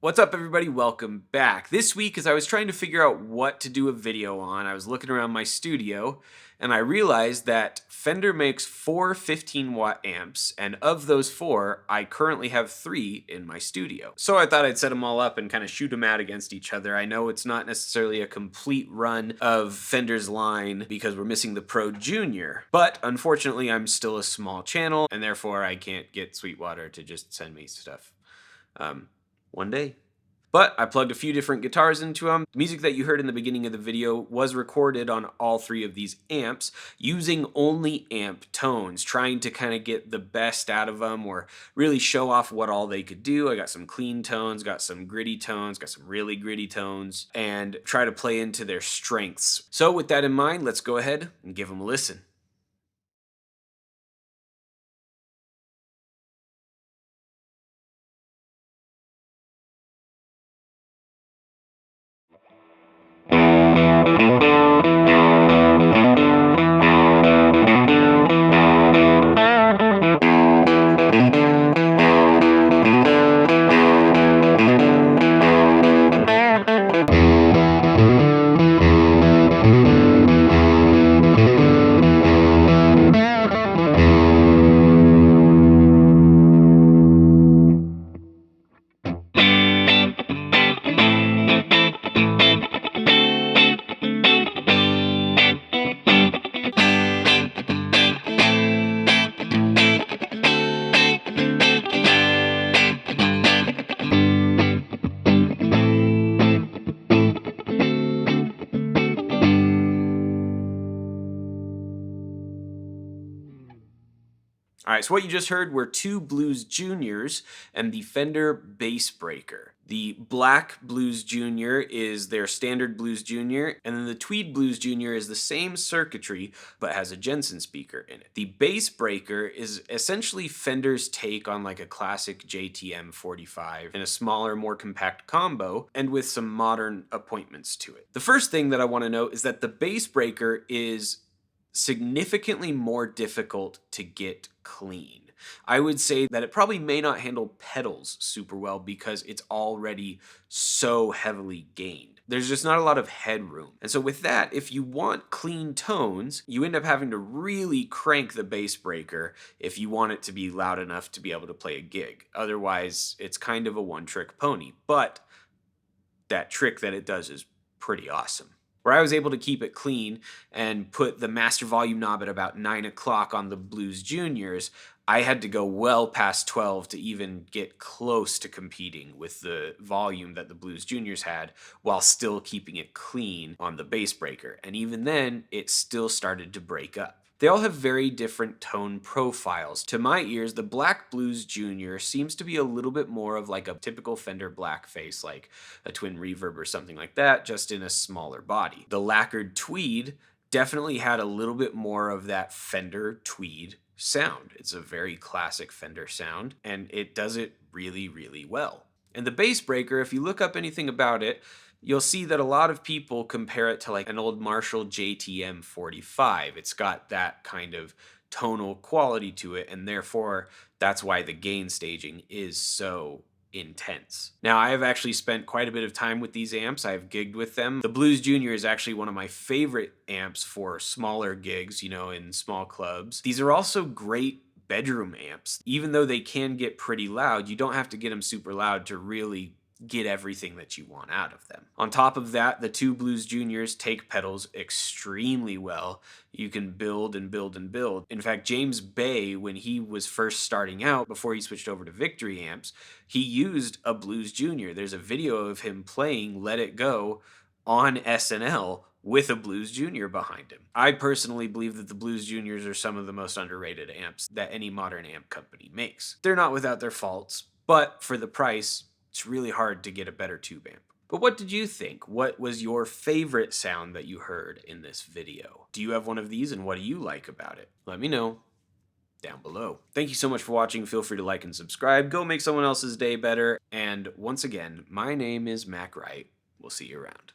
What's up, everybody? Welcome back. This week, as I was trying to figure out what to do a video on, I was looking around my studio and I realized that Fender makes 4 15-watt amps, and of those 4, I currently have 3 in my studio. So I thought I'd set them all up and kind of shoot them out against each other. I know it's not necessarily a complete run of Fender's line because we're missing the Pro Junior, but unfortunately I'm still a small channel and therefore I can't get Sweetwater to just send me stuff. One day. But I plugged a few different guitars into them. The music that you heard in the beginning of the video was recorded on all 3 of these amps using only amp tones, trying to kind of get the best out of them or really show off what all they could do. I got some clean tones, got some gritty tones, got some really gritty tones, and try to play into their strengths. So with that in mind, let's go ahead and give them a listen. All right, so what you just heard were 2 Blues Juniors and the Fender Bassbreaker. The Black Blues Junior is their standard Blues Junior, and then the Tweed Blues Junior is the same circuitry but has a Jensen speaker in it. The Bassbreaker is essentially Fender's take on like a classic JTM 45 in a smaller, more compact combo and with some modern appointments to it. The first thing that I want to note is that the Bassbreaker is significantly more difficult to get clean. I would say that it probably may not handle pedals super well because it's already so heavily gained. There's just not a lot of headroom. And so with that, if you want clean tones, you end up having to really crank the Bassbreaker if you want it to be loud enough to be able to play a gig. Otherwise, it's kind of a one-trick pony. But that trick that it does is pretty awesome. Where I was able to keep it clean and put the master volume knob at about 9 o'clock on the Blues Juniors, I had to go well past 12 to even get close to competing with the volume that the Blues Juniors had while still keeping it clean on the Bassbreaker. And even then, it still started to break up. They all have very different tone profiles. To my ears, the Black Blues Junior seems to be a little bit more of like a typical Fender black face, like a twin reverb or something like that, just in a smaller body. The Lacquered Tweed definitely had a little bit more of that Fender Tweed sound. It's a very classic Fender sound, and it does it really, really well. And the Bassbreaker, if you look up anything about it, you'll see that a lot of people compare it to like an old Marshall JTM 45. It's got that kind of tonal quality to it, and therefore that's why the gain staging is so intense. Now, I have actually spent quite a bit of time with these amps. I've gigged with them. The Blues Junior is actually one of my favorite amps for smaller gigs, you know, in small clubs. These are also great bedroom amps. Even though they can get pretty loud, you don't have to get them super loud to really get everything that you want out of them. On top of that, the 2 Blues Juniors take pedals extremely well. You can build and build and build. In fact, James Bay, when he was first starting out, before he switched over to Victory amps, he used a Blues Junior. There's a video of him playing Let It Go on SNL with a Blues Junior behind him. I personally believe that the Blues Juniors are some of the most underrated amps that any modern amp company makes. They're not without their faults, but for the price, it's really hard to get a better tube amp. But what did you think? What was your favorite sound that you heard in this video? Do you have one of these, and what do you like about it? Let me know down below. Thank you so much for watching. Feel free to like and subscribe. Go make someone else's day better. And once again, my name is Mac Wright. We'll see you around.